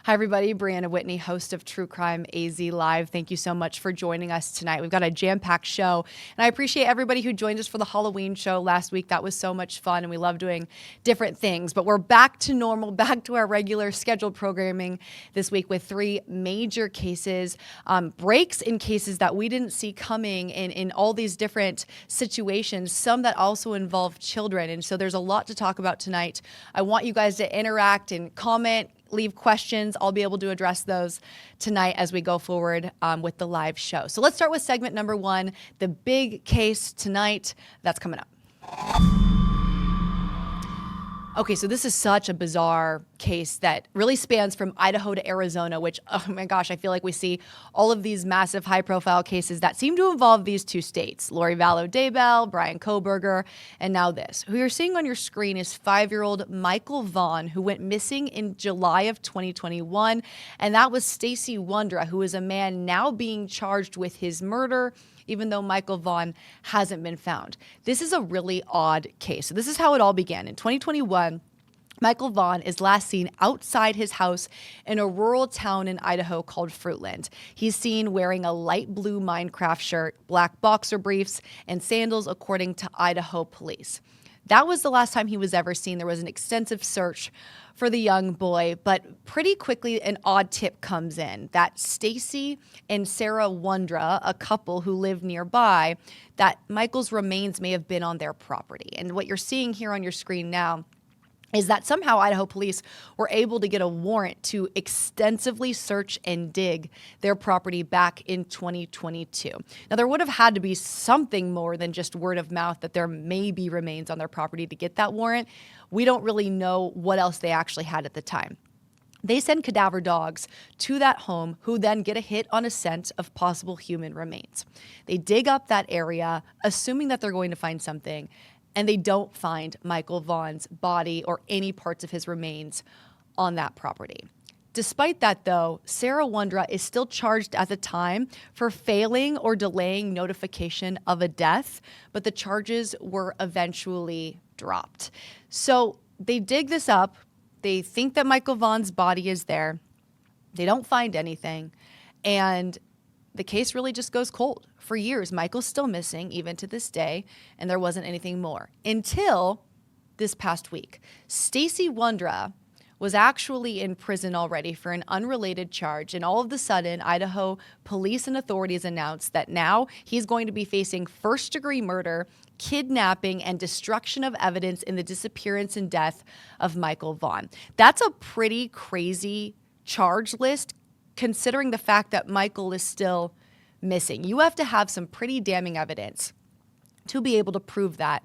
Hi, everybody. Brianna Whitney, host of True Crime AZ Live. Thank you so much for joining us tonight. We've got a jam-packed show, and I appreciate everybody who joined us for the Halloween show last week. That was so much fun, and we love doing different things. But we're back to normal, back to our regular scheduled programming this week with three major cases, breaks in cases that we didn't see coming in all these different situations, some that also involve children. And so there's a lot to talk about tonight. I want you guys to interact and comment, leave questions. I'll be able to address those tonight as we go forward with the live show. So let's start with segment number one, the big case tonight that's coming up. Okay, so this is such a bizarre case that really spans from Idaho to Arizona, which, oh my gosh, I feel like we see all of these massive high-profile cases that seem to involve these two states, Lori Vallow Daybell, Brian Kohberger, and now this. Who you're seeing on your screen is 5-year-old Michael Vaughan, who went missing in July of 2021, and that was Stacey Wondra, who is a man now being charged with his murder, even though Michael Vaughan hasn't been found. This is a really odd case. So this is how it all began. In 2021, Michael Vaughan is last seen outside his house in a rural town in Idaho called Fruitland. He's seen wearing a light blue Minecraft shirt, black boxer briefs, and sandals, according to Idaho police. That was the last time he was ever seen. There was an extensive search for the young boy, but pretty quickly an odd tip comes in that Stacey and Sarah Wondra, a couple who live nearby, that Michael's remains may have been on their property. And what you're seeing here on your screen now is that somehow Idaho police were able to get a warrant to extensively search and dig their property back in 2022. Now, there would have had to be something more than just word of mouth that there may be remains on their property to get that warrant. We don't really know what else they actually had at the time. They send cadaver dogs to that home, who then get a hit on a scent of possible human remains. They dig up that area, assuming that they're going to find something, and they don't find Michael Vaughan's body or any parts of his remains on that property. Despite that, though, Sarah Wondra is still charged at the time for failing or delaying notification of a death, but the charges were eventually dropped. So they dig this up. They think that Michael Vaughan's body is there. They don't find anything, and the case really just goes cold. For years, Michael's still missing, even to this day, and there wasn't anything more. Until this past week. Stacey Wondra was actually in prison already for an unrelated charge, and all of a sudden, Idaho police and authorities announced that now he's going to be facing first-degree murder, kidnapping, and destruction of evidence in the disappearance and death of Michael Vaughan. That's a pretty crazy charge list, considering the fact that Michael is still missing. You have to have some pretty damning evidence to be able to prove that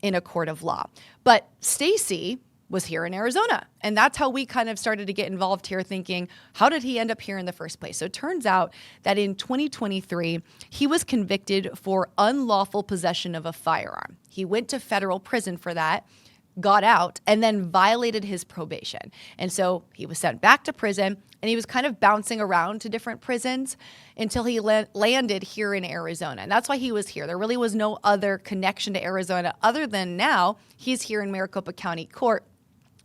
in a court of law. But Stacey was here in Arizona, and that's how we kind of started to get involved here, thinking, how did he end up here in the first place? So it turns out that in 2023, he was convicted for unlawful possession of a firearm. He went to federal prison for that, got out, and then violated his probation. And so he was sent back to prison, and he was kind of bouncing around to different prisons until he landed here in Arizona. And that's why he was here. There really was no other connection to Arizona other than now he's here in Maricopa County Court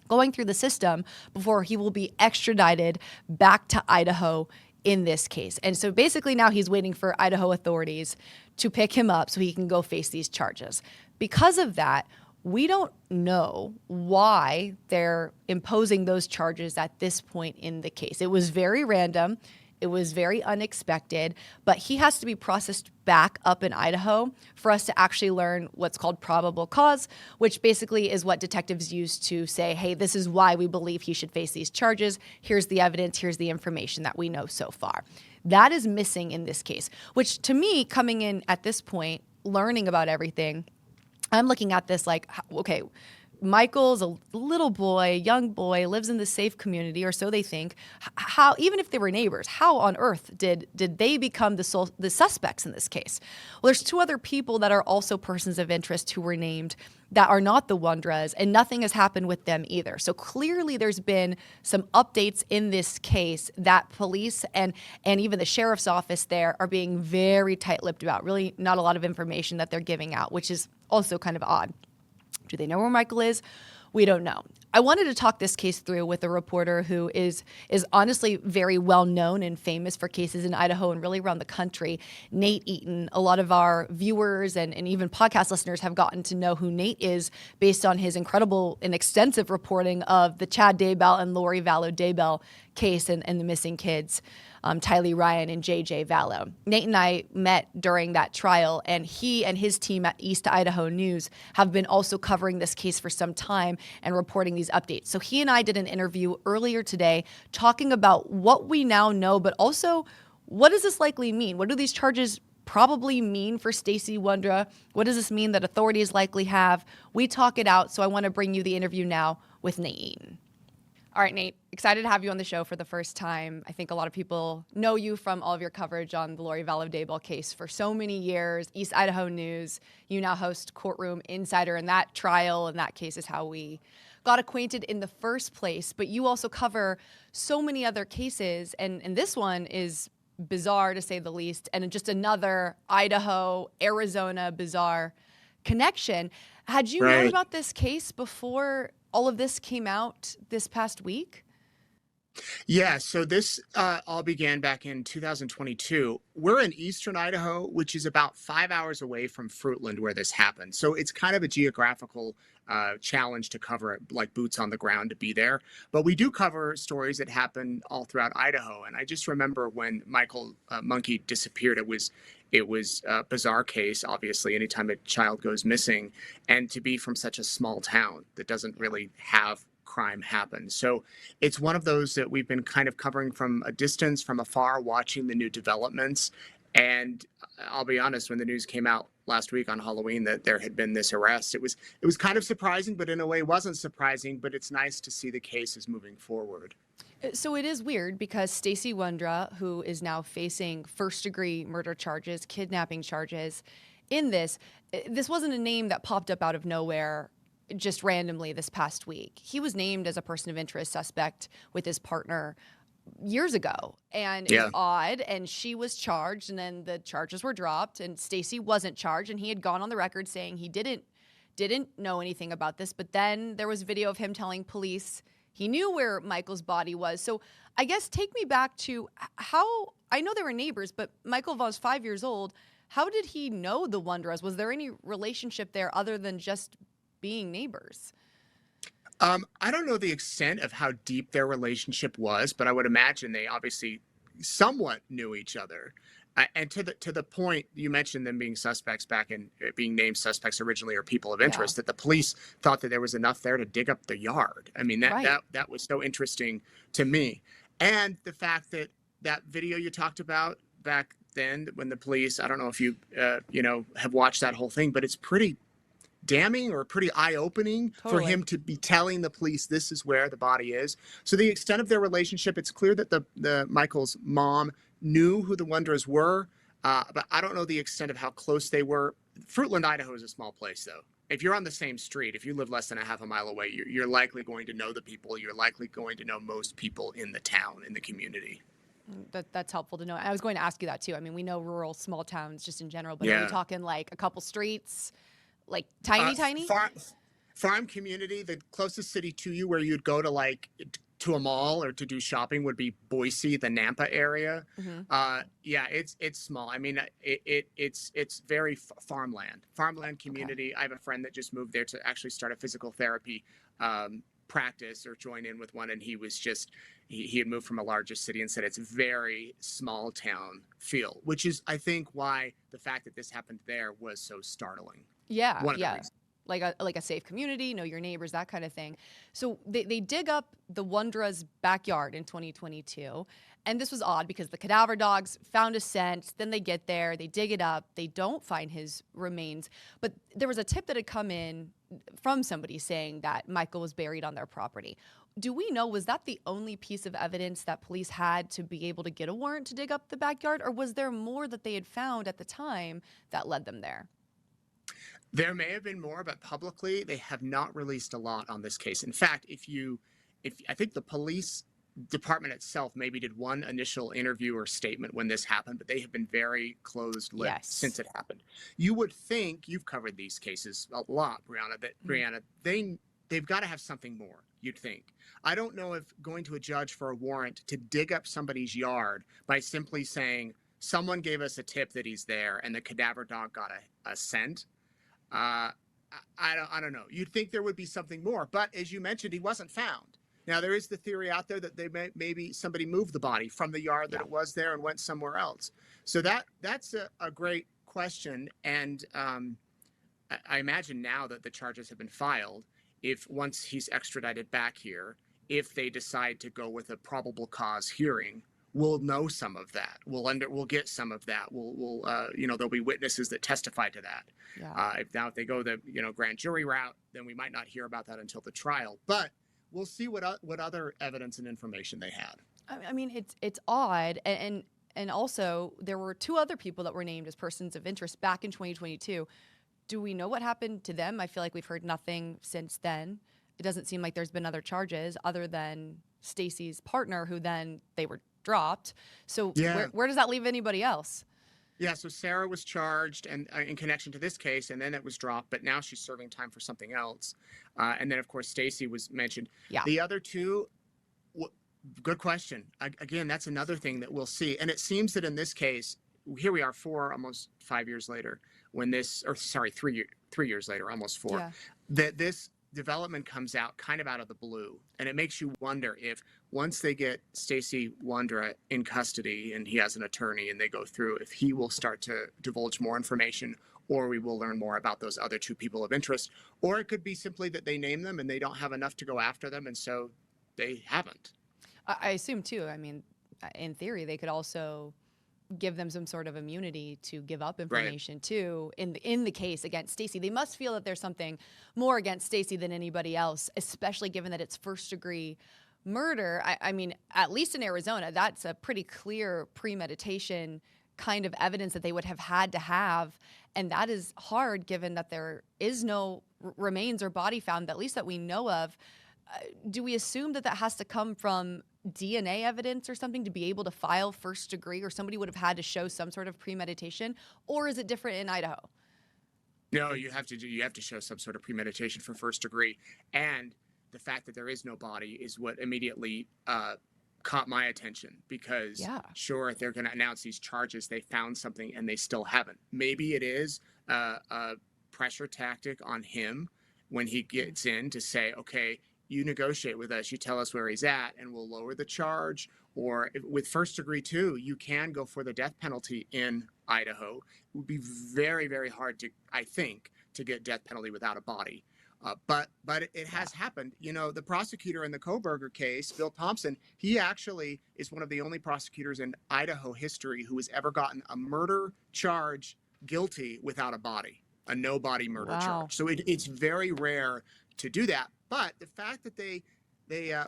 going through the system before he will be extradited back to Idaho in this case. And so basically now he's waiting for Idaho authorities to pick him up so he can go face these charges. Because of that, we don't know why they're imposing those charges at this point in the case. It was very random. It was very unexpected, but he has to be processed back up in Idaho for us to actually learn what's called probable cause, which basically is what detectives use to say, hey, this is why we believe he should face these charges. Here's the evidence. Here's the information that we know so far. That is missing in this case, which to me, coming in at this point, learning about everything, I'm looking at this like, okay, Michael's a little boy, young boy, lives in the safe community, or so they think. How, even if they were neighbors, how on earth did they become the suspects in this case? Well, there's two other people that are also persons of interest who were named that are not the Wondras, and nothing has happened with them either. So clearly there's been some updates in this case that police and even the sheriff's office there are being very tight-lipped about. Really not a lot of information that they're giving out, which is also kind of odd. Do they know where Michael is? We don't know. I wanted to talk this case through with a reporter who is honestly very well known and famous for cases in Idaho and really around the country, Nate Eaton. A lot of our viewers and even podcast listeners have gotten to know who Nate is based on his incredible and extensive reporting of the Chad Daybell and Lori Vallow Daybell case and the missing kids. Tylee Ryan and JJ Vallow. Nate and I met during that trial, and he and his team at East Idaho News have been also covering this case for some time and reporting these updates. So he and I did an interview earlier today talking about what we now know, but also what does this likely mean? What do these charges probably mean for Stacey Wondra? What does this mean that authorities likely have? We talk it out, so I want to bring you the interview now with Nate Eaton. All right, Nate, excited to have you on the show for the first time. I think a lot of people know you from all of your coverage on the Lori Vallow Daybell case for so many years. East Idaho News, you now host Courtroom Insider, and that trial and that case is how we got acquainted in the first place. But you also cover so many other cases, and this one is bizarre to say the least, and just another Idaho, Arizona bizarre connection. Had you known about this case before all of this came out this past week? Yeah, so this all began back in 2022. We're in eastern Idaho, which is about 5 hours away from Fruitland, where this happened. So it's kind of a geographical challenge to cover it, like boots on the ground to be there. But we do cover stories that happen all throughout Idaho. And I just remember when Michael Monkey disappeared, it was a bizarre case, obviously, anytime a child goes missing, and to be from such a small town that doesn't really have crime happen. So it's one of those that we've been kind of covering from a distance, from afar, watching the new developments. And I'll be honest, when the news came out last week on Halloween that there had been this arrest, it was kind of surprising, but in a way wasn't surprising. But it's nice to see the case is moving forward. So it is weird because Stacey Wondra, who is now facing first-degree murder charges, kidnapping charges in this wasn't a name that popped up out of nowhere just randomly this past week. He was named as a person of interest suspect with his partner years ago, and it's odd, and she was charged, and then the charges were dropped, and Stacey wasn't charged, and he had gone on the record saying he didn't know anything about this. But then there was video of him telling police he knew where Michael's body was. So I guess take me back to how, I know they were neighbors, but Michael Vaughan's 5 years old. How did he know the Wondras? Was there any relationship there other than just being neighbors? I don't know the extent of how deep their relationship was, but I would imagine they obviously somewhat knew each other. And to the point you mentioned, them being suspects back in being named suspects originally, or people of interest, that the police thought that there was enough there to dig up the yard. I mean, that was so interesting to me. And the fact that that video you talked about back then, when the police, I don't know if you have watched that whole thing, but it's pretty damning or pretty eye-opening for him to be telling the police this is where the body is. So the extent of their relationship, it's clear that the Michael's mom knew who the Wondras were, but I don't know the extent of how close they were. Fruitland, Idaho is a small place, though. If you're on the same street, if you live less than a half a mile away, you're likely going to know the people. You're likely going to know most people in the town, in the community. That's helpful to know. I was going to ask you that too. I mean, we know rural, small towns just in general, but are we talking like a couple streets? Like tiny? Farm community. The closest city to you where you'd go to a mall or to do shopping would be Boise, the Nampa area. It's small. I mean, it's very farmland community. I have a friend that just moved there to actually start a physical therapy practice or join in with one, and he had moved from a larger city and said it's very small town feel, which is, I think, why the fact that this happened there was so startling. Like a safe community, know your neighbors, that kind of thing. So they dig up the Wondra's backyard in 2022. And this was odd because the cadaver dogs found a scent. Then they get there, they dig it up. They don't find his remains. But there was a tip that had come in from somebody saying that Michael was buried on their property. Do we know, was that the only piece of evidence that police had to be able to get a warrant to dig up the backyard? Or was there more that they had found at the time that led them there? There may have been more, but publicly they have not released a lot on this case. In fact, if I think the police department itself maybe did one initial interview or statement when this happened, but they have been very closed-lipped since it happened. You would think, you've covered these cases a lot, Brianna, they've got to have something more. you'd think. I don't know if going to a judge for a warrant to dig up somebody's yard by simply saying, someone gave us a tip that he's there and the cadaver dog got a scent. I don't know. You'd think there would be something more, but as you mentioned, he wasn't found. Now there is the theory out there that maybe somebody moved the body from the yard that it was there and went somewhere else. So that's a great question, and I imagine now that the charges have been filed, if once he's extradited back here, if they decide to go with a probable cause hearing, we'll know some of that. We'll get some of that. We'll there'll be witnesses that testify to that. Yeah. If they go the grand jury route, then we might not hear about that until the trial. But we'll see what other evidence and information they had. I mean, it's odd, and also there were two other people that were named as persons of interest back in 2022. Do we know what happened to them? I feel like we've heard nothing since then. It doesn't seem like there's been other charges other than Stacey's partner, who then they were dropped. So where does that leave anybody else? Yeah, so Sarah was charged and in connection to this case, and then it was dropped, but now she's serving time for something else. And then, of course, Stacey was mentioned. Yeah. The other two, good question. Again, that's another thing that we'll see. And it seems that in this case, here we are almost 5 years later, when this, or sorry, 3 years later, almost 4, that this development comes out kind of out of the blue. And it makes you wonder if once they get Stacey Wondra in custody and he has an attorney and they go through, if he will start to divulge more information, or we will learn more about those other two people of interest. Or it could be simply that they name them and they don't have enough to go after them, and so they haven't. I assume too, I mean, in theory, they could also give them some sort of immunity to give up information too in the case against Stacey. They must feel that there's something more against Stacey than anybody else, especially given that it's first-degree murder. I mean, at least in Arizona, that's a pretty clear premeditation kind of evidence that they would have had to have, and that is hard given that there is no remains or body found, at least that we know of. Do we assume that has to come from DNA evidence or something to be able to file first degree, or somebody would have had to show some sort of premeditation, or is it different in Idaho? No, you have to show some sort of premeditation for first degree, and the fact that there is no body is what immediately caught my attention, because sure, they're going to announce these charges, they found something and they still haven't. Maybe it is a pressure tactic on him when he gets in to say, okay, you negotiate with us, you tell us where he's at, and we'll lower the charge. Or with first degree too, you can go for the death penalty in Idaho. It would be very, very hard to, I think, to get death penalty without a body. But it has happened. You know, the prosecutor in the Koberger case, Bill Thompson, he actually is one of the only prosecutors in Idaho history who has ever gotten a murder charge guilty without a body, a no-body murder charge. So it's very rare to do that. But the fact that they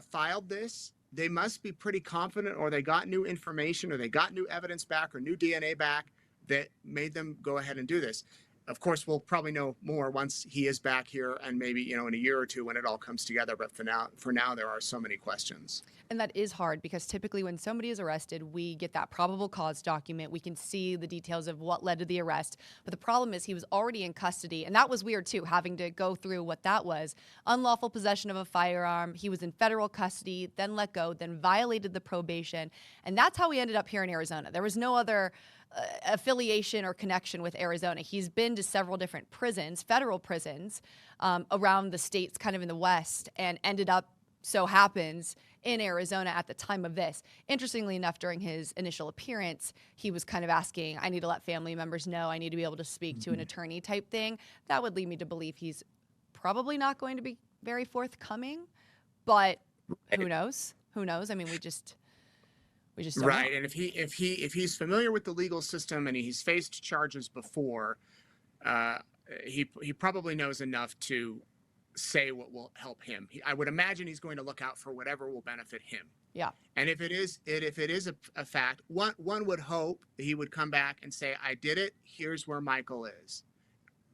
filed this, they must be pretty confident, or they got new information, or they got new evidence back, or new DNA back that made them go ahead and do this. Of course, we'll probably know more once he is back here, and maybe in a year or two when it all comes together. But for now, there are so many questions. And that is hard, because typically when somebody is arrested, we get that probable cause document. We can see the details of what led to the arrest. But the problem is he was already in custody. And that was weird, too, having to go through what that was. Unlawful possession of a firearm. He was in federal custody, then let go, then violated the probation. And that's how he ended up here in Arizona. There was no other affiliation or connection with Arizona. He's been to several different prisons, federal prisons, around the states, kind of in the West, and ended up, so happens, in Arizona at the time of this. Interestingly enough, during his initial appearance, he was kind of asking, I need to let family members know, I need to be able to speak to an attorney type thing. That would lead me to believe he's probably not going to be very forthcoming, but who knows? Who knows? I mean, we just don't know. And if he's familiar with the legal system and he's faced charges before, he probably knows enough to say what will help him. I would imagine he's going to look out for whatever will benefit him. Yeah. And if it is a fact, one would hope that he would come back and say, I did it, here's where Michael is.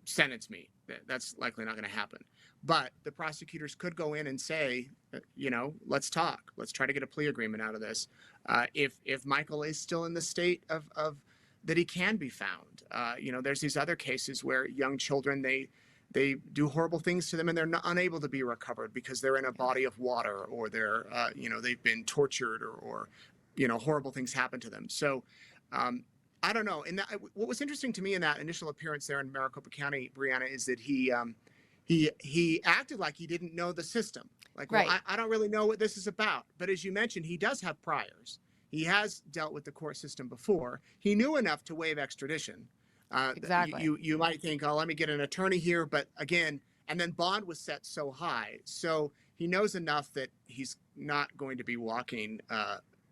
Sentence me. That's likely not going to happen. But the prosecutors could go in and say, let's talk. Let's try to get a plea agreement out of this. If Michael is still in the state of that he can be found. There's these other cases where young children, they do horrible things to them, and they're not unable to be recovered because they're in a body of water, or they're they've been tortured, or horrible things happen to them. So I don't know. And what was interesting to me in that initial appearance there in Maricopa County, Brianna, is that he acted like he didn't know the system. Like, well, Right. I don't really know what this is about. But as you mentioned, he does have priors. He has dealt with the court system before. He knew enough to waive extradition. Exactly. You might think, oh, let me get an attorney here. But again, and then bond was set so high. So he knows enough that he's not going to be walking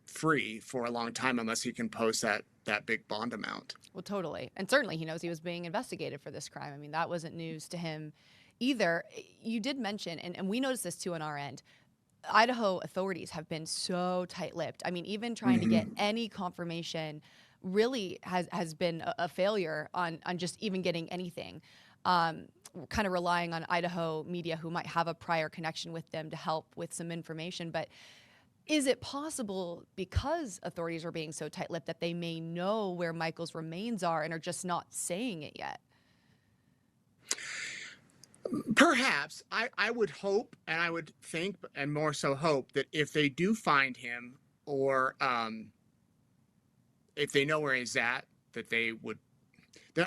free for a long time unless he can post that big bond amount. Well, totally. And certainly he knows he was being investigated for this crime. I mean, that wasn't news to him either. You did mention, and we noticed this too on our end, Idaho authorities have been so tight-lipped. I mean, even trying to get any confirmation really has been a failure on just even getting anything. Kind of relying on Idaho media who might have a prior connection with them to help with some information. But is it possible, because authorities are being so tight-lipped, that they may know where Michael's remains are and are just not saying it yet? Perhaps. I would hope, and I would think, and more so hope, that if they do find him, or if they know where he's at, that they would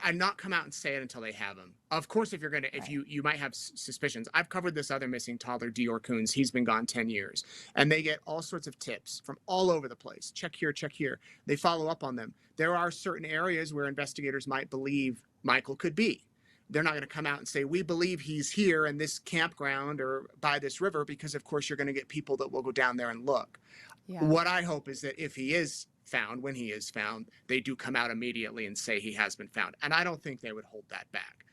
and not come out and say it until they have him. Of course, if you're going to, if you might have suspicions. I've covered this other missing toddler, Dior Coons. He's been gone 10 years. And they get all sorts of tips from all over the place. Check here, check here. They follow up on them. There are certain areas where investigators might believe Michael could be. They're not going to come out and say, we believe he's here in this campground or by this river, because of course you're going to get people that will go down there and look. Yeah. What I hope is that if he is found, when he is found, they do come out immediately and say he has been found. And I don't think they would hold that back.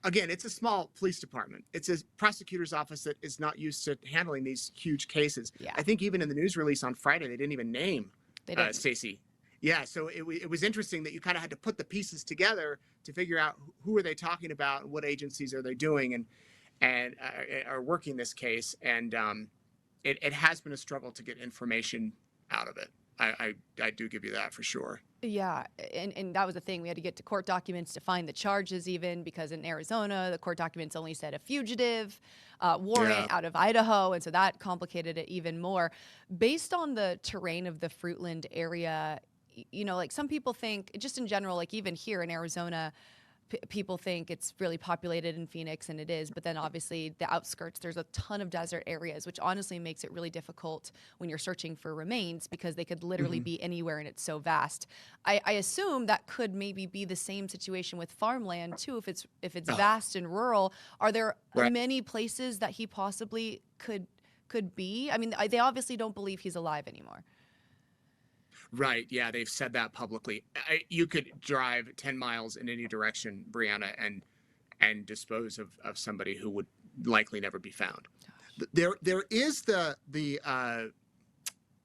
Again, it's a small police department. It's a prosecutor's office that is not used to handling these huge cases. Yeah. I think even in the news release on Friday, they didn't even name Stacey. Yeah, so it was interesting that you kind of had to put the pieces together to figure out who are they talking about, and what agencies are they doing, and are working this case. And it has been a struggle to get information out of it. I do give you that for sure. Yeah, and that was the thing. We had to get to court documents to find the charges, even because in Arizona, the court documents only said a fugitive warrant out of Idaho, and so that complicated it even more. Based on the terrain of the Fruitland area, like some people think, just in general, like even here in Arizona, people think it's really populated in Phoenix, and it is, but then obviously the outskirts, there's a ton of desert areas, which honestly makes it really difficult when you're searching for remains, because they could literally be anywhere and it's so vast. I assume that could maybe be the same situation with farmland too, if it's vast and rural. Are there many places that he possibly could be? I mean, they obviously don't believe he's alive anymore. Right. Yeah, they've said that publicly. You could drive 10 miles in any direction, Brianna, and dispose of somebody who would likely never be found. There is the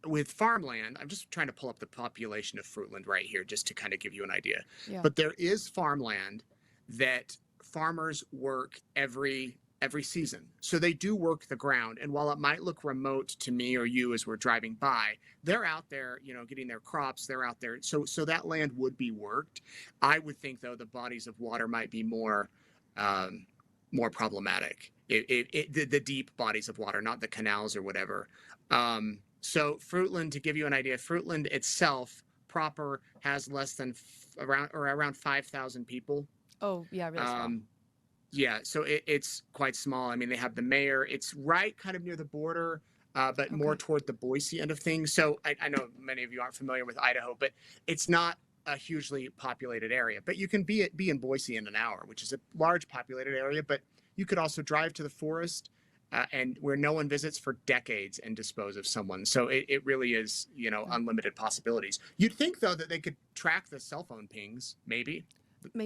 with farmland. I'm just trying to pull up the population of Fruitland right here, just to kind of give you an idea. Yeah. But there is farmland that farmers work every season. So they do work the ground. And while it might look remote to me or you as we're driving by, they're out there, getting their crops. They're out there. So that land would be worked. I would think, though, the bodies of water might be more problematic. The deep bodies of water, not the canals or whatever. So Fruitland, to give you an idea, Fruitland itself proper has less than around 5,000 people. Oh, yeah, really small. Yeah, so it's quite small. I mean, they have the mayor. It's right kind of near the border, but more toward the Boise end of things. So I know many of you aren't familiar with Idaho, but it's not a hugely populated area. But you can be in Boise in an hour, which is a large populated area. But you could also drive to the forest and where no one visits for decades and dispose of someone. So it really is, unlimited possibilities. You'd think, though, that they could track the cell phone pings, maybe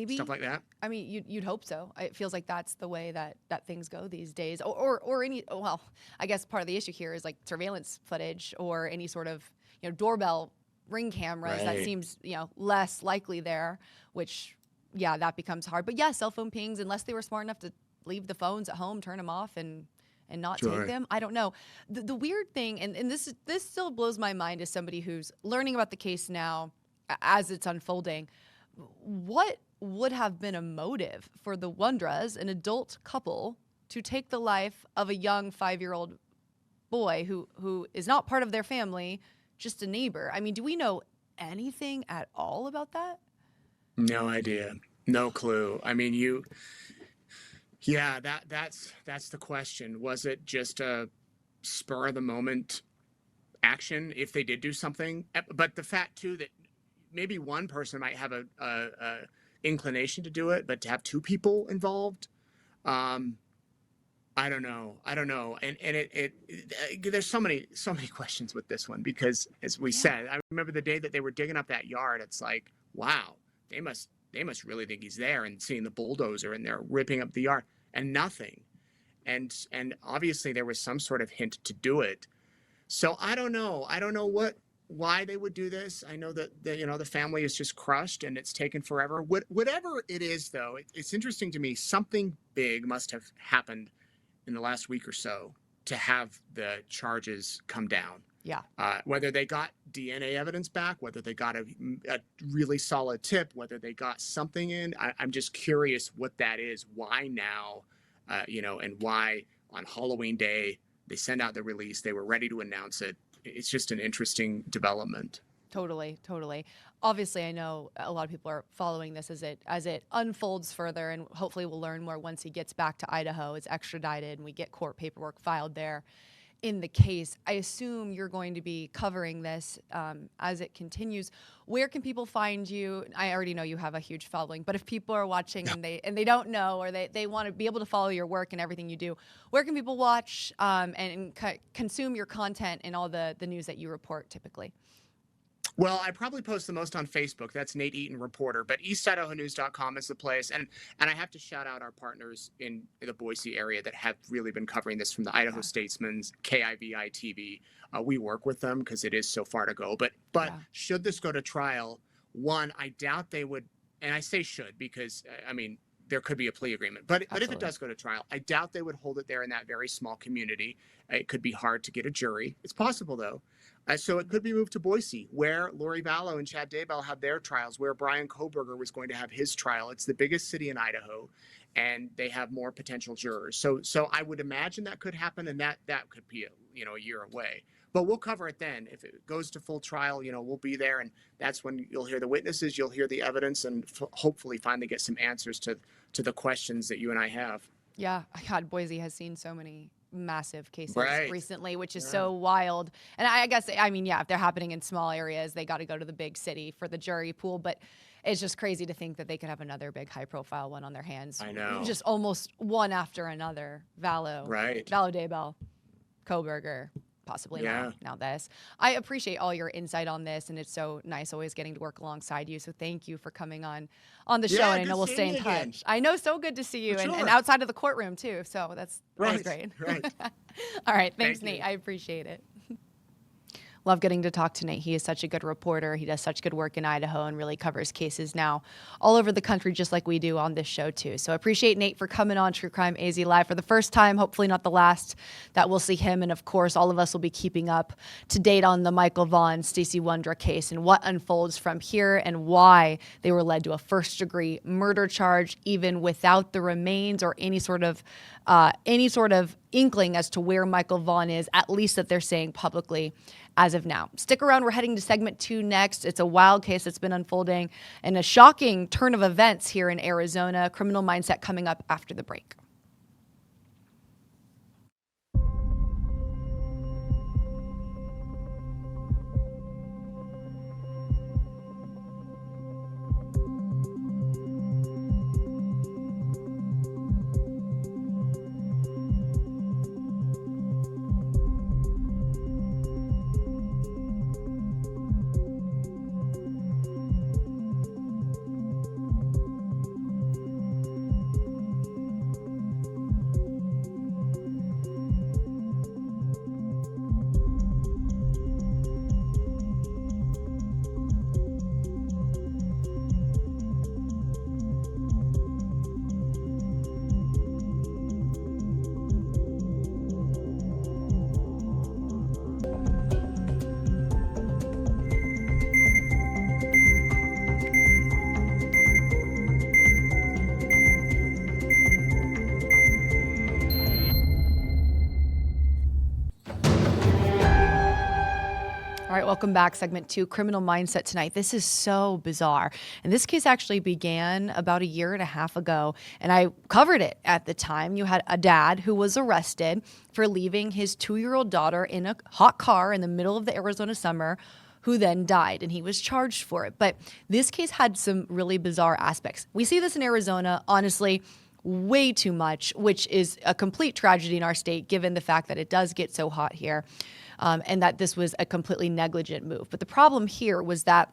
stuff like that. I mean, you'd hope so. It feels like that's the way that things go these days, or any. Well, I guess part of the issue here is like surveillance footage or any sort of doorbell ring cameras. That seems less likely there, which that becomes hard. But yeah, cell phone pings, unless they were smart enough to leave the phones at home, turn them off, and not take them. I don't know. The weird thing, and this still blows my mind as somebody who's learning about the case now as it's unfolding. What would have been a motive for the Wondras, an adult couple, to take the life of a young 5-year-old boy who is not part of their family, just a neighbor? I mean, do we know anything at all about that? No idea. No clue. I mean, that's the question. Was it just a spur of the moment action if they did do something? But the fact too that maybe one person might have a inclination to do it, but to have two people involved, I don't know. And there's so many questions with this one because, as we said, I remember the day that they were digging up that yard. It's like, wow, they must really think he's there, and seeing the bulldozer and they're ripping up the yard and nothing, and obviously there was some sort of hint to do it. So I don't know why they would do this. I know that the family is just crushed and it's taken forever. Whatever it is, though, it's interesting to me. Something big must have happened in the last week or so to have the charges come down. Yeah. Whether they got DNA evidence back, whether they got a really solid tip, whether they got something in. I'm just curious what that is. Why now? And why on Halloween Day they send out the release? They were ready to announce it. It's just an interesting development. Totally. Obviously, I know a lot of people are following this as it unfolds further, and hopefully we'll learn more once he gets back to Idaho, is extradited, and we get court paperwork filed there in the case. I assume you're going to be covering this as it continues. Where can people find you? I already know you have a huge following, but if people are watching and they don't know, or they want to be able to follow your work and everything you do, where can people watch and consume your content and all the news that you report typically? Well, I probably post the most on Facebook. That's Nate Eaton Reporter. But EastIdahoNews.com is the place. And I have to shout out our partners in the Boise area that have really been covering this, from the Idaho Statesman's, KIVI TV. We work with them because it is so far to go. But should this go to trial, one, I doubt they would, and I say should because, there could be a plea agreement. But if it does go to trial, I doubt they would hold it there in that very small community. It could be hard to get a jury. It's possible, though. So it could be moved to Boise, where Lori Vallow and Chad Daybell had their trials, where Brian Kohberger was going to have his trial. It's the biggest city in Idaho, and they have more potential jurors. So I would imagine that could happen, and that could be a year away. But we'll cover it then. If it goes to full trial, we'll be there, and that's when you'll hear the witnesses, you'll hear the evidence, and hopefully finally get some answers to the questions that you and I have. Yeah, God, Boise has seen so many massive cases recently, which is so wild. And I guess, if they're happening in small areas, they got to go to the big city for the jury pool. But it's just crazy to think that they could have another big high-profile one on their hands. I know. Just almost one after another. Vallow, Daybell, Kohberger. Possibly now this. I appreciate all your insight on this, and it's so nice always getting to work alongside you. So thank you for coming on the show, and I know we'll stay in touch. Again. I know, so good to see you, and outside of the courtroom too. So that's great. Right. All right, thanks, Nate. I appreciate it. Love getting to talk to Nate. He is such a good reporter. He does such good work in Idaho and really covers cases now all over the country, just like we do on this show too. So I appreciate Nate for coming on True Crime AZ Live for the first time, hopefully not the last that we'll see him. And of course, all of us will be keeping up to date on the Michael Vaughan, Stacey Wondra case and what unfolds from here and why they were led to a first-degree murder charge, even without the remains or any sort of inkling as to where Michael Vaughan is, at least that they're saying publicly as of now. Stick around. We're heading to segment 2 next. It's a wild case that's been unfolding and a shocking turn of events here in Arizona. Criminal Mindset coming up after the break. All right, welcome back. Segment 2, Criminal Mindset tonight. This is so bizarre. And this case actually began about a year and a half ago, and I covered it at the time. You had a dad who was arrested for leaving his 2-year-old daughter in a hot car in the middle of the Arizona summer, who then died, and he was charged for it. But this case had some really bizarre aspects. We see this in Arizona, honestly, way too much, which is a complete tragedy in our state, given the fact that it does get so hot here. And that this was a completely negligent move. But the problem here was that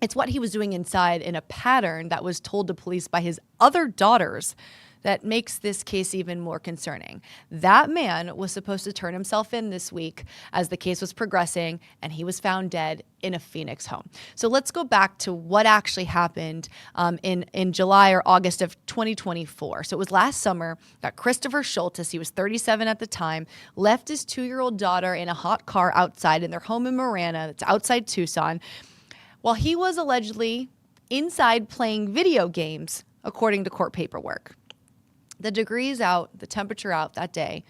it's what he was doing inside in a pattern that was told to police by his other daughters that makes this case even more concerning. That man was supposed to turn himself in this week as the case was progressing, and he was found dead in a Phoenix home. So let's go back to what actually happened in July or August of 2024. So it was last summer that Christopher Scholtes, he was 37 at the time, left his 2-year-old daughter in a hot car outside in their home in Marana, that's outside Tucson, while he was allegedly inside playing video games, according to court paperwork. The degrees out, the temperature out that day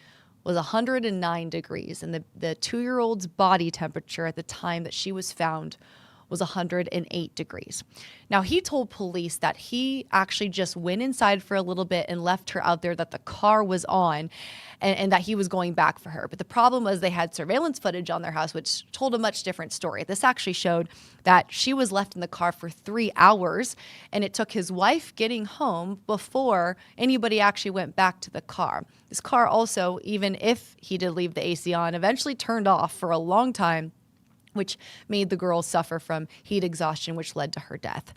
was 109 degrees, and the 2-year-old's body temperature at the time that she was found was 108 degrees. Now, he told police that he actually just went inside for a little bit and left her out there, that the car was on, and that he was going back for her. But the problem was they had surveillance footage on their house, which told a much different story. This actually showed that she was left in the car for 3 hours, and it took his wife getting home before anybody actually went back to the car. This car also, even if he did leave the AC on, eventually turned off for a long time, which made the girl suffer from heat exhaustion, which led to her death.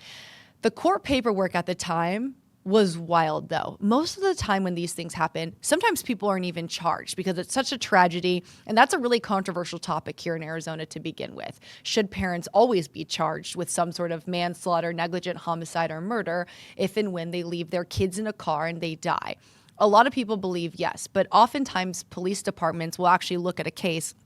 The court paperwork at the time was wild, though. Most of the time when these things happen, sometimes people aren't even charged because it's such a tragedy, and that's a really controversial topic here in Arizona to begin with. Should parents always be charged with some sort of manslaughter, negligent homicide, or murder if and when they leave their kids in a car and they die? A lot of people believe yes, but oftentimes police departments will actually look at a case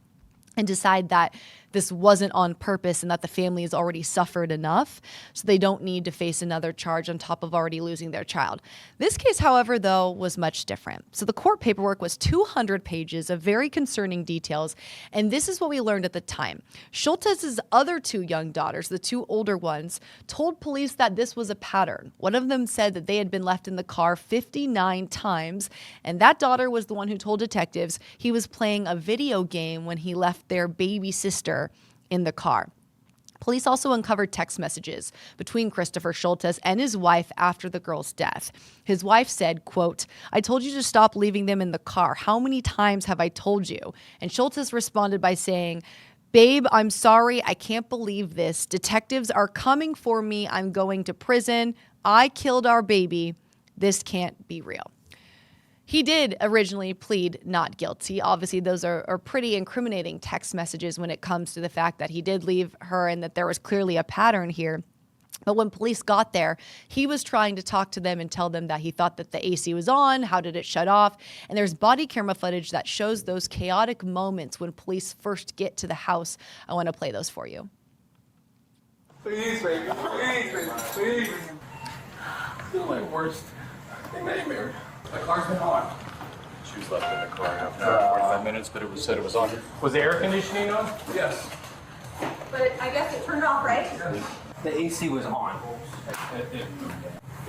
and decide that this wasn't on purpose and that the family has already suffered enough, so they don't need to face another charge on top of already losing their child. This case, however, though, was much different. So the court paperwork was 200 pages of very concerning details, and this is what we learned at the time. Scholtes' other 2 young daughters, the 2 older ones, told police that this was a pattern. One of them said that they had been left in the car 59 times, and that daughter was the one who told detectives he was playing a video game when he left their baby sister in the car. Police also uncovered text messages between Christopher Scholtes and his wife after the girl's death. His wife said, quote, "I told you to stop leaving them in the car. How many times have I told you?" And Scholtes responded by saying, "Babe, I'm sorry. I can't believe this. Detectives are coming for me. I'm going to prison. I killed our baby. This can't be real." He did originally plead not guilty. Obviously, those are pretty incriminating text messages when it comes to the fact that he did leave her and that there was clearly a pattern here. But when police got there, he was trying to talk to them and tell them that he thought that the AC was on. How did it shut off? And there's body camera footage that shows those chaotic moments when police first get to the house. I want to play those for you. Please, baby. Please, baby. Please. You're my worst nightmare. The car's been on. She was left in the car half an hour, 45 minutes, but it was said it was on. Was the air conditioning on? Yes. But I guess it turned off, right? The AC was on.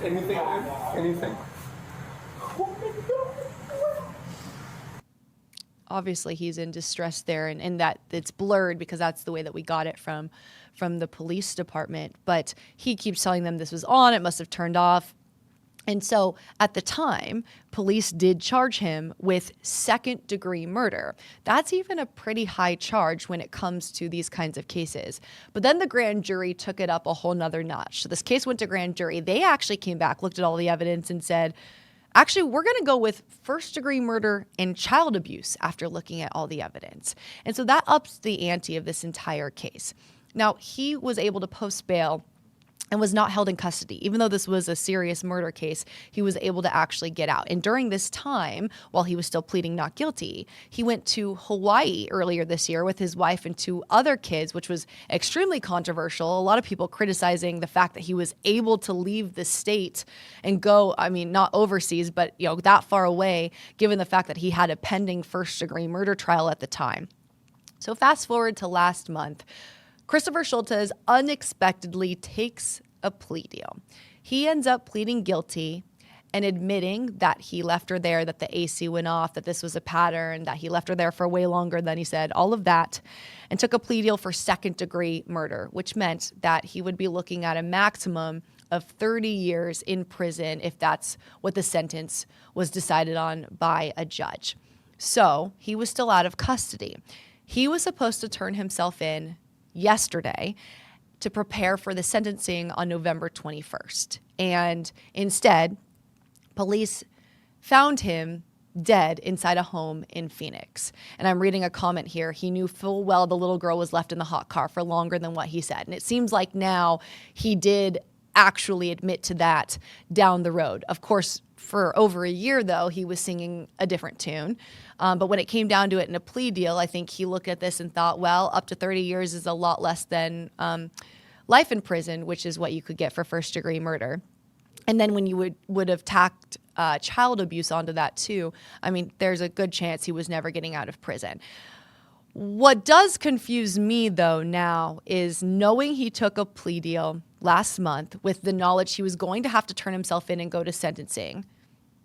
Anything? Anything? Obviously, he's in distress there, and that it's blurred because that's the way that we got it from the police department. But he keeps telling them this was on, it must have turned off. And so at the time, police did charge him with second-degree murder. That's even a pretty high charge when it comes to these kinds of cases. But then the grand jury took it up a whole nother notch. So this case went to grand jury. They actually came back, looked at all the evidence, and said, actually, we're going to go with first-degree murder and child abuse after looking at all the evidence. And so that ups the ante of this entire case. Now, he was able to post bail and was not held in custody. Even though this was a serious murder case, he was able to actually get out. And during this time, while he was still pleading not guilty, he went to Hawaii earlier this year with his wife and 2 other kids, which was extremely controversial. A lot of people criticizing the fact that he was able to leave the state and go, I mean, not overseas, but that far away, given the fact that he had a pending first-degree murder trial at the time. So fast forward to last month, Christopher Scholtes unexpectedly takes a plea deal. He ends up pleading guilty and admitting that he left her there, that the AC went off, that this was a pattern, that he left her there for way longer than he said, all of that, and took a plea deal for second-degree murder, which meant that he would be looking at a maximum of 30 years in prison if that's what the sentence was decided on by a judge. So he was still out of custody. He was supposed to turn himself in yesterday to prepare for the sentencing on November 21st. And instead, police found him dead inside a home in Phoenix. And I'm reading a comment here. He knew full well the little girl was left in the hot car for longer than what he said. And it seems like now he did actually admit to that down the road. Of course, for over a year, though, he was singing a different tune. But when it came down to it in a plea deal, I think he looked at this and thought, well, up to 30 years is a lot less than life in prison, which is what you could get for first-degree murder. And then when you would have tacked child abuse onto that too, I mean, there's a good chance he was never getting out of prison. What does confuse me, though, now is knowing he took a plea deal last month with the knowledge he was going to have to turn himself in and go to sentencing.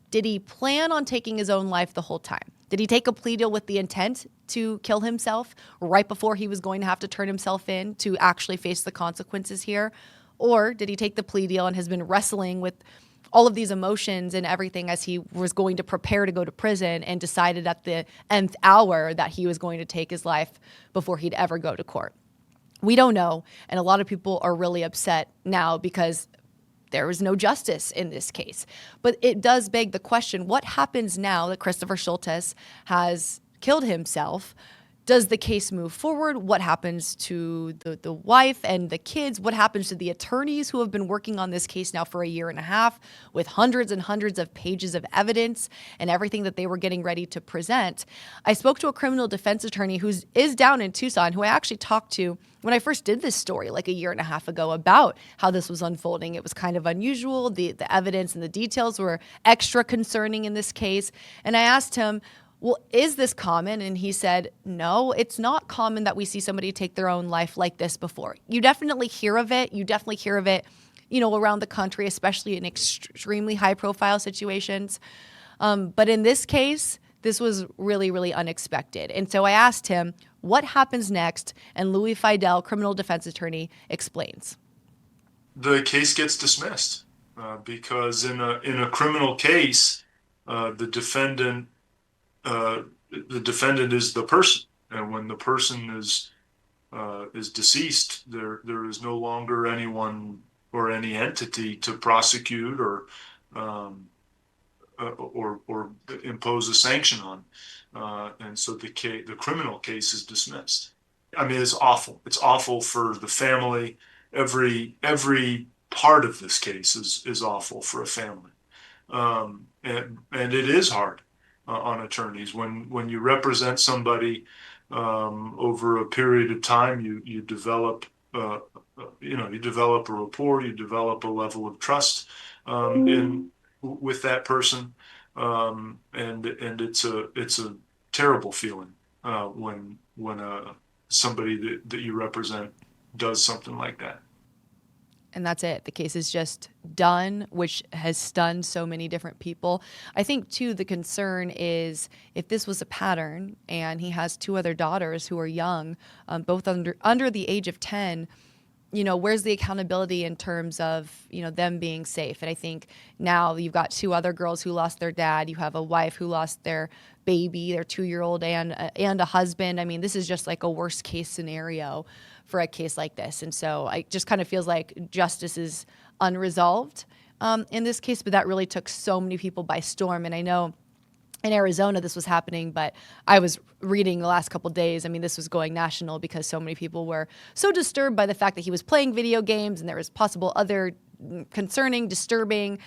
Did he plan on taking his own life the whole time? Did he take a plea deal with the intent to kill himself right before he was going to have to turn himself in to actually face the consequences here? Or did he take the plea deal and has been wrestling with all of these emotions and everything as he was going to prepare to go to prison and decided at the nth hour that he was going to take his life before he'd ever go to court? We don't know. And a lot of people are really upset now because there was no justice in this case. But it does beg the question, what happens now that Christopher Scholtes has killed himself? Does the case move forward? What happens to the wife and the kids? What happens to the attorneys who have been working on this case now for a year and a half with hundreds and hundreds of pages of evidence and everything that they were getting ready to present? I spoke to a criminal defense attorney who is down in Tucson, who I actually talked to when I first did this story like a year and a half ago about how this was unfolding. It was kind of unusual. The evidence and the details were extra concerning in this case. And I asked him, well, is this common? And he said, no, it's not common that we see somebody take their own life like this before. You definitely hear of it. You definitely hear of it, around the country, especially in extremely high profile situations. But in this case, this was really, really unexpected. And so I asked him, what happens next? And Louis Fidel, criminal defense attorney, explains. The case gets dismissed because in a criminal case, the defendant is the person, and when the person is deceased, there is no longer anyone or any entity to prosecute or impose a sanction on, and so the criminal case is dismissed. I mean, it's awful. It's awful for the family. Every part of this case is awful for a family, and it is hard on attorneys when you represent somebody over a period of time. You develop you develop a rapport, you develop a level of trust with that person, and it's a terrible feeling when somebody that you represent does something like that. And that's it. The case is just done, which has stunned so many different people. I think, too, the concern is if this was a pattern and he has two other daughters who are young, both under the age of 10, where's the accountability in terms of, them being safe? And I think now you've got two other girls who lost their dad. You have a wife who lost their baby, their 2-year-old, and a husband. I mean, this is just like a worst case scenario for a case like this. And so it just kind of feels like justice is unresolved in this case, but that really took so many people by storm. And I know in Arizona this was happening, but I was reading the last couple of days, I mean, this was going national because so many people were so disturbed by the fact that he was playing video games and there was possible other concerning, disturbing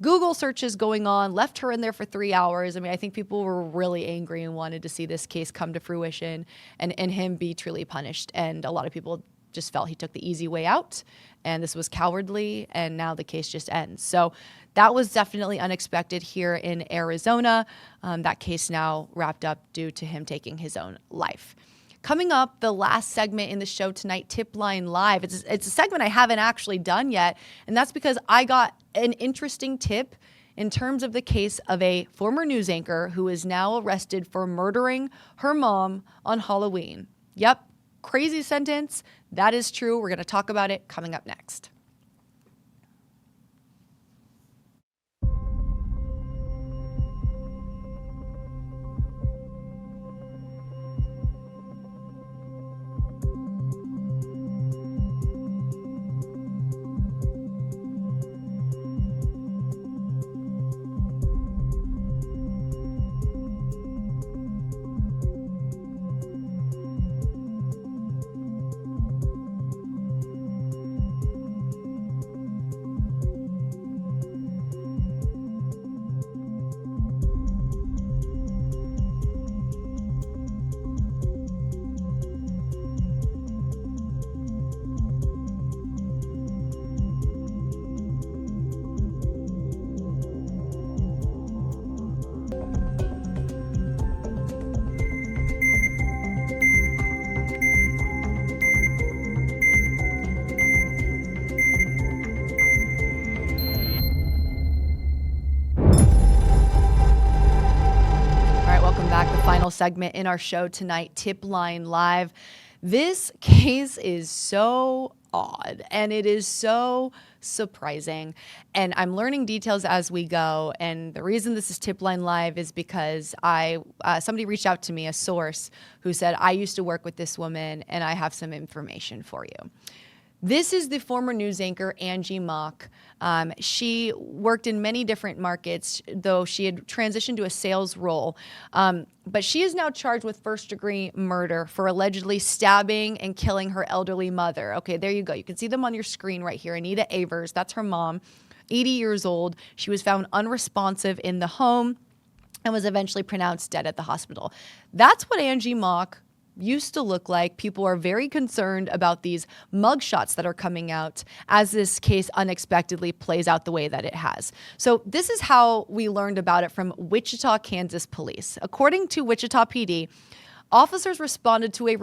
Google searches going on, left her in there for 3 hours. I mean, I think people were really angry and wanted to see this case come to fruition and him be truly punished. And a lot of people just felt he took the easy way out and this was cowardly, and now the case just ends. So that was definitely unexpected here in Arizona. That case now wrapped up due to him taking his own life. Coming up, the last segment in the show tonight, Tip Line Live. It's a segment I haven't actually done yet, and that's because I got an interesting tip in terms of the case of a former news anchor who is now arrested for murdering her mom on Halloween. Yep, crazy sentence. That is true. We're going to talk about it coming up next. Final segment in our show tonight, Tip Line Live. This case is so odd and it is so surprising, and I'm learning details as we go. And the reason this is Tip Line Live is because somebody reached out to me, a source, who said, I used to work with this woman and I have some information for you. This is the former news anchor, Angie Mock. She worked in many different markets, though she had transitioned to a sales role. But she is now charged with first-degree murder for allegedly stabbing and killing her elderly mother. Okay, there you go. You can see them on your screen right here. Anita Avers, that's her mom, 80 years old. She was found unresponsive in the home and was eventually pronounced dead at the hospital. That's what Angie Mock used to look like. People are very concerned about these mugshots that are coming out as this case unexpectedly plays out the way that it has. So this is how we learned about it from Wichita, Kansas police. According to Wichita PD, officers responded to a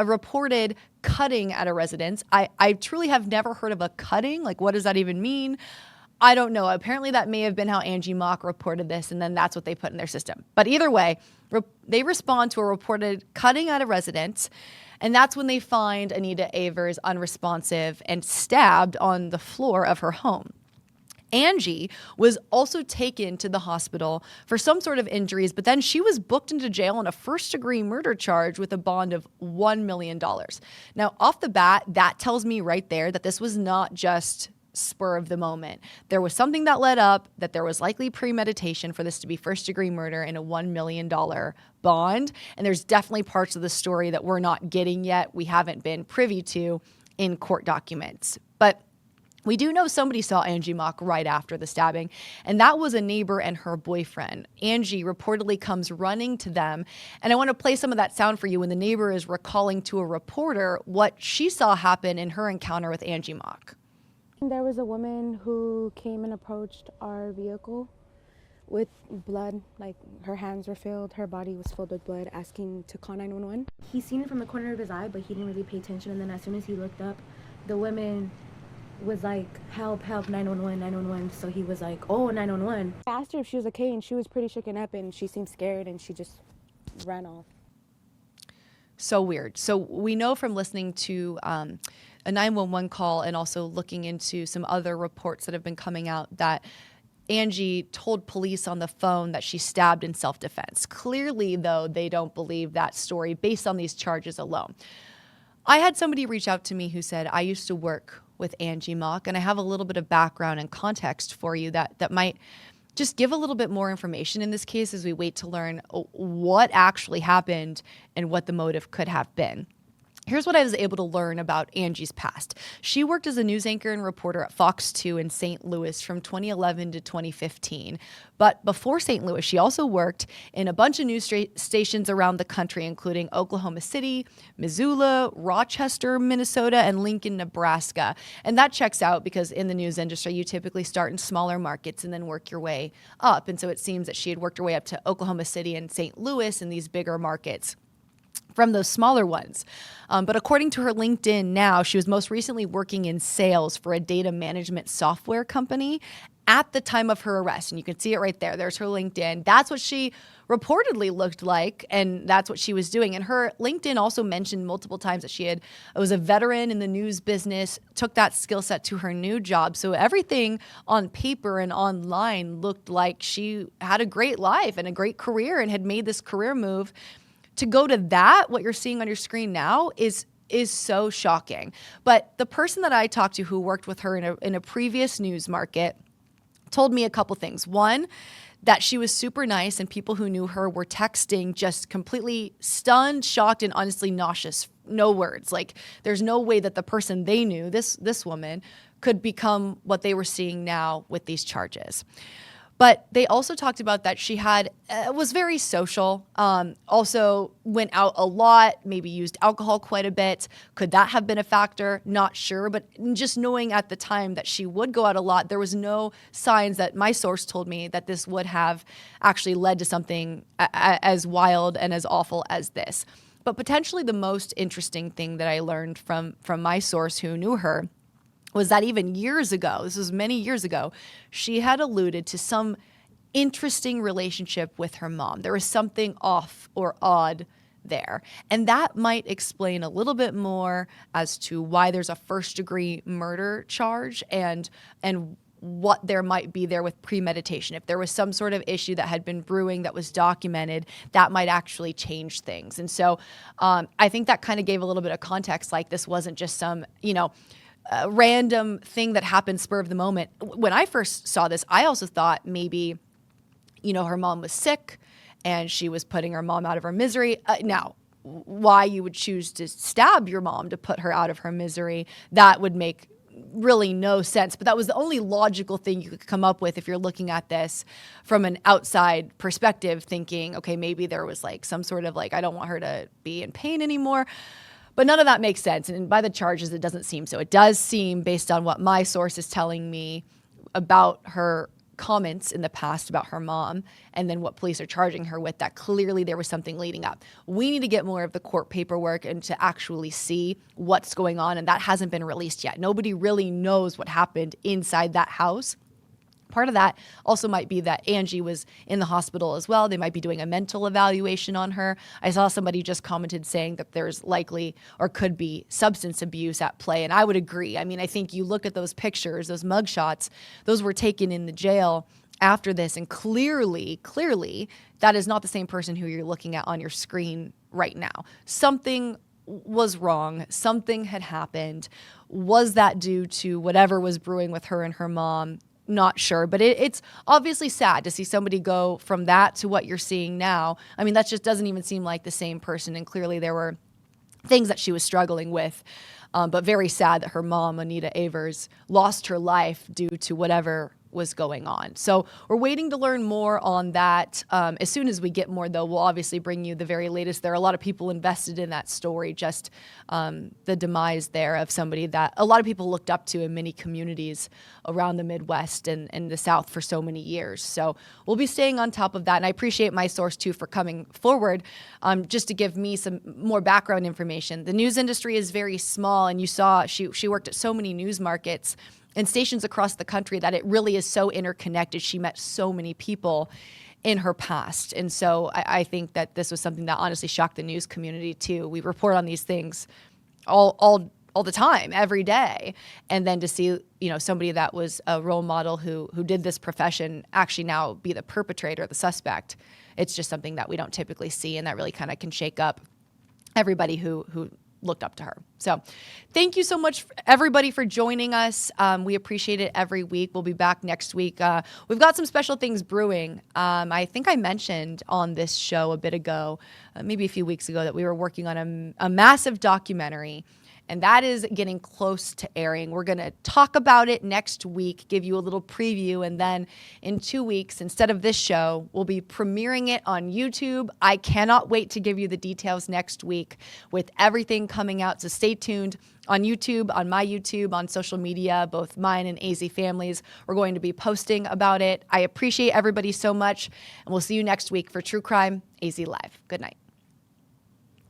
reported cutting at a residence. I truly have never heard of a cutting. Like, what does that even mean? I don't know. Apparently that may have been how Angie Mock reported this, and then that's what they put in their system. But either way, they respond to a reported cutting at a residence, and that's when they find Anita Avers unresponsive and stabbed on the floor of her home. Angie was also taken to the hospital for some sort of injuries, but then she was booked into jail on a first-degree murder charge with a bond of $1 million. Now, off the bat, that tells me right there that this was not just spur of the moment. There was something that led up, that there was likely premeditation for this to be first-degree murder and a $1 million bond. And there's definitely parts of the story that we're not getting yet, we haven't been privy to in court documents. But we do know somebody saw Angie Mock right after the stabbing, and that was a neighbor and her boyfriend. Angie reportedly comes running to them, and I want to play some of that sound for you when the neighbor is recalling to a reporter what she saw happen in her encounter with Angie Mock. There was a woman who came and approached our vehicle with blood, like her hands were filled, her body was filled with blood, asking to call 911. He seen it from the corner of his eye, but he didn't really pay attention, and then as soon as he looked up, the woman was like, help, help, 911, 911. So he was like, oh, 911. I asked her if she was okay, and she was pretty shaken up, and she seemed scared, and she just ran off. So weird. So we know from listening to a 911 call and also looking into some other reports that have been coming out that Angie told police on the phone that she stabbed in self-defense. Clearly, though, they don't believe that story based on these charges alone. I had somebody reach out to me who said, I used to work with Angie Mock, and I have a little bit of background and context for you that might just give a little bit more information in this case as we wait to learn what actually happened and what the motive could have been. Here's what I was able to learn about Angie's past. She worked as a news anchor and reporter at Fox 2 in St. Louis from 2011 to 2015. But before St. Louis, she also worked in a bunch of news stations around the country, including Oklahoma City, Missoula, Rochester, Minnesota, and Lincoln, Nebraska. And that checks out because in the news industry, you typically start in smaller markets and then work your way up. And so it seems that she had worked her way up to Oklahoma City and St. Louis in these bigger markets. from those smaller ones. But according to her LinkedIn now, she was most recently working in sales for a data management software company at the time of her arrest. And you can see it right there. There's her LinkedIn. That's what she reportedly looked like, and that's what she was doing. And her LinkedIn also mentioned multiple times that she was a veteran in the news business, took that skill set to her new job. So everything on paper and online looked like she had a great life and a great career and had made this career move. To go to that, what you're seeing on your screen now is so shocking. But the person that I talked to who worked with her in a previous news market told me a couple things. One, that she was super nice and people who knew her were texting just completely stunned, shocked, and honestly nauseous. No words. Like, there's no way that the person they knew, this woman, could become what they were seeing now with these charges. But they also talked about that she was very social, also went out a lot, maybe used alcohol quite a bit. Could that have been a factor? Not sure. But just knowing at the time that she would go out a lot, there was no signs that my source told me that this would have actually led to something as wild and as awful as this. But potentially the most interesting thing that I learned from my source who knew her was that even years ago, this was many years ago, she had alluded to some interesting relationship with her mom. There was something off or odd there. And that might explain a little bit more as to why there's a first-degree murder charge and what there might be there with premeditation. If there was some sort of issue that had been brewing that was documented, that might actually change things. And so I think that kind of gave a little bit of context, like this wasn't just some, a random thing that happened spur of the moment. When I first saw this, I also thought maybe, her mom was sick and she was putting her mom out of her misery. Now, why you would choose to stab your mom to put her out of her misery, that would make really no sense. But that was the only logical thing you could come up with if you're looking at this from an outside perspective, thinking, okay, maybe there was like some sort of I don't want her to be in pain anymore. But none of that makes sense. And by the charges, it doesn't seem so. It does seem, based on what my source is telling me about her comments in the past about her mom and then what police are charging her with, that clearly there was something leading up. We need to get more of the court paperwork and to actually see what's going on. And that hasn't been released yet. Nobody really knows what happened inside that house. Part of that also might be that Angie was in the hospital as well. They might be doing a mental evaluation on her. I saw somebody just commented saying that there's likely or could be substance abuse at play. And I would agree. I mean, I think you look at those pictures, those mugshots, those were taken in the jail after this. And clearly, that is not the same person who you're looking at on your screen right now. Something was wrong. Something had happened. Was that due to whatever was brewing with her and her mom? Not sure, but it's obviously sad to see somebody go from that to what you're seeing now. I mean, that just doesn't even seem like the same person. And clearly there were things that she was struggling with, but very sad that her mom, Anita Avers, lost her life due to whatever was going on. So we're waiting to learn more on that. As soon as we get more, though, we'll obviously bring you the very latest. There are a lot of people invested in that story, just the demise there of somebody that a lot of people looked up to in many communities around the Midwest and the South for so many years. So we'll be staying on top of that. And I appreciate my source, too, for coming forward just to give me some more background information. The news industry is very small, and you saw she worked at so many news markets and stations across the country that it really is so interconnected. She met so many people in her past. And so I think that this was something that honestly shocked the news community too. We report on these things all the time, every day. And then to see, somebody that was a role model who did this profession actually now be the perpetrator, the suspect, it's just something that we don't typically see. And that really kind of can shake up everybody who looked up to her. So thank you so much, everybody, for joining us. We appreciate it every week. We'll be back next week. We've got some special things brewing. I think I mentioned on this show a bit ago, maybe a few weeks ago, that we were working on a massive documentary, and that is getting close to airing. We're going to talk about it next week, give you a little preview, and then in 2 weeks, instead of this show, we'll be premiering it on YouTube. I cannot wait to give you the details next week with everything coming out, so stay tuned on YouTube, on my YouTube, on social media, both mine and AZ Families. We're going to be posting about it. I appreciate everybody so much, and we'll see you next week for True Crime AZ Live. Good night.